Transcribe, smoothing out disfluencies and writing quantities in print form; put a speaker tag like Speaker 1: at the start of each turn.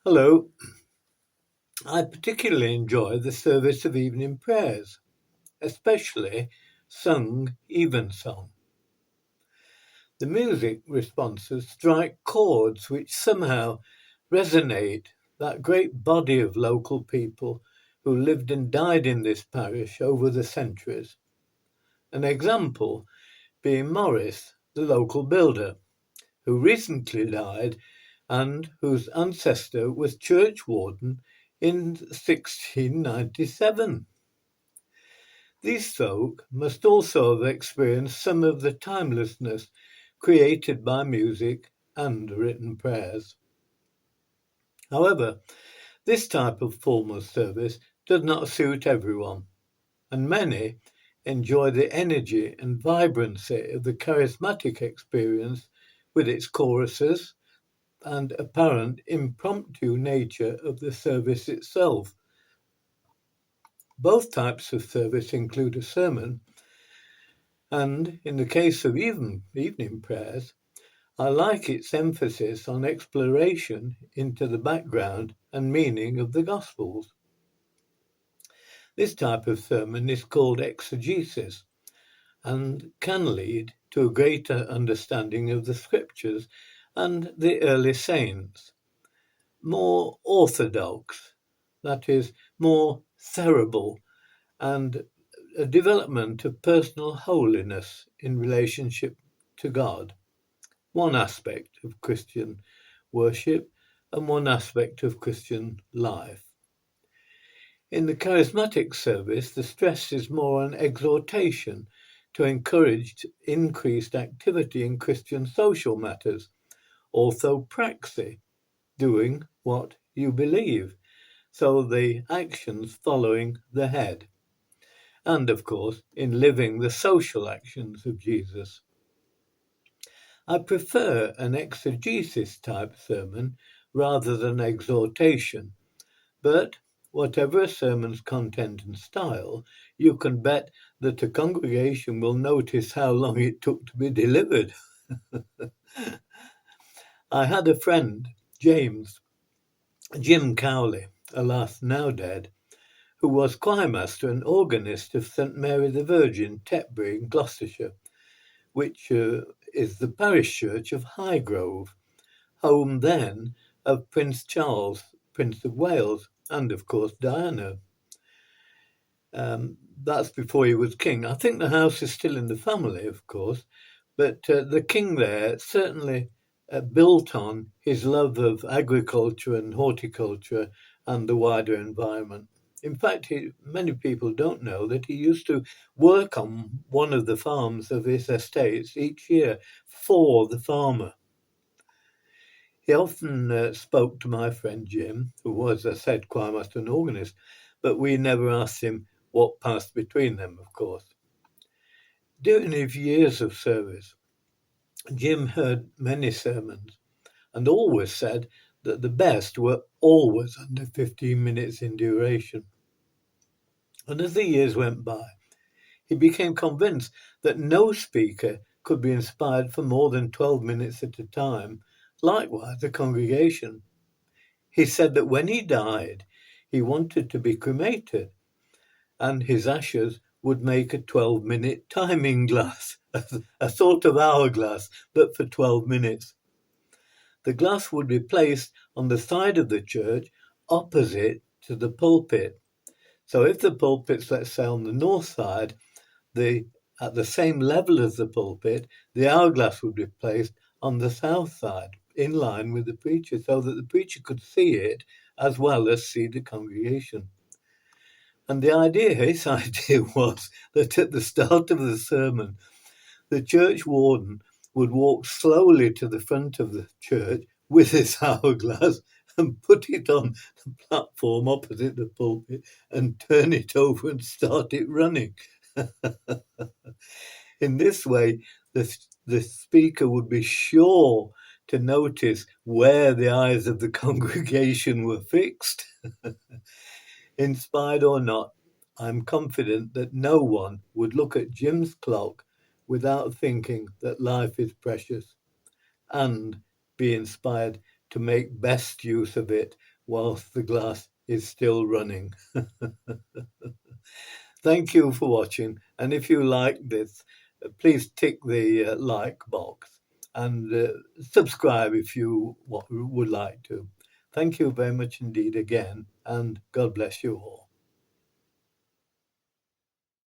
Speaker 1: Hello. I particularly enjoy the service of evening prayers, especially sung evensong. The music responses strike chords which somehow resonate that great body of local people who lived and died in this parish over the centuries. An example being Morris, the local builder, who recently died and whose ancestor was churchwarden in 1697. These folk must also have experienced some of the timelessness created by music and written prayers. However, this type of formal service does not suit everyone, and many enjoy the energy and vibrancy of the charismatic experience with its choruses and apparent impromptu nature of the service itself. Both types of service include a sermon, and in the case of evening prayers, I like its emphasis on exploration into the background and meaning of the Gospels. This type of sermon is called exegesis and can lead to a greater understanding of the Scriptures and the early saints. More orthodox, that is, more cerebral, and a development of personal holiness in relationship to God. One aspect of Christian worship and one aspect of Christian life. In the charismatic service, the stress is more on exhortation to encourage increased activity in Christian social matters, orthopraxy, doing what you believe, so the actions following the head, and of course in living the social actions of Jesus. I prefer an exegesis type sermon rather than exhortation, but whatever a sermon's content and style, you can bet that a congregation will notice how long it took to be delivered. I had a friend, Jim Cowley, alas now dead, who was choirmaster and organist of St Mary the Virgin, Tetbury in Gloucestershire, which is the parish church of Highgrove, home then of Prince Charles, Prince of Wales, and of course Diana. That's before he was king. I think the house is still in the family, of course, but the king there certainly built on his love of agriculture and horticulture and the wider environment. In fact, many people don't know that he used to work on one of the farms of his estates each year for the farmer. He often spoke to my friend Jim, who was, as I said, choirmaster and organist, but we never asked him what passed between them, of course. During his years of service, Jim heard many sermons and always said that the best were always under 15 minutes in duration. And as the years went by, he became convinced that no speaker could be inspired for more than 12 minutes at a time, likewise the congregation. He said that when he died, he wanted to be cremated, and his ashes would make a 12-minute timing glass, a sort of hourglass, but for 12 minutes. The glass would be placed on the side of the church opposite to the pulpit. So if the pulpit's, let's say, on the north side, at the same level as the pulpit, the hourglass would be placed on the south side, in line with the preacher, so that the preacher could see it as well as see the congregation. And his idea was that at the start of the sermon, the church warden would walk slowly to the front of the church with his hourglass and put it on the platform opposite the pulpit and turn it over and start it running. In this way, the speaker would be sure to notice where the eyes of the congregation were fixed. Inspired or not, I'm confident that no one would look at Jim's clock without thinking that life is precious and be inspired to make best use of it whilst the glass is still running. Thank you for watching, and if you like this, please tick the like box and subscribe if you would like to. Thank you very much indeed again, and God bless you all.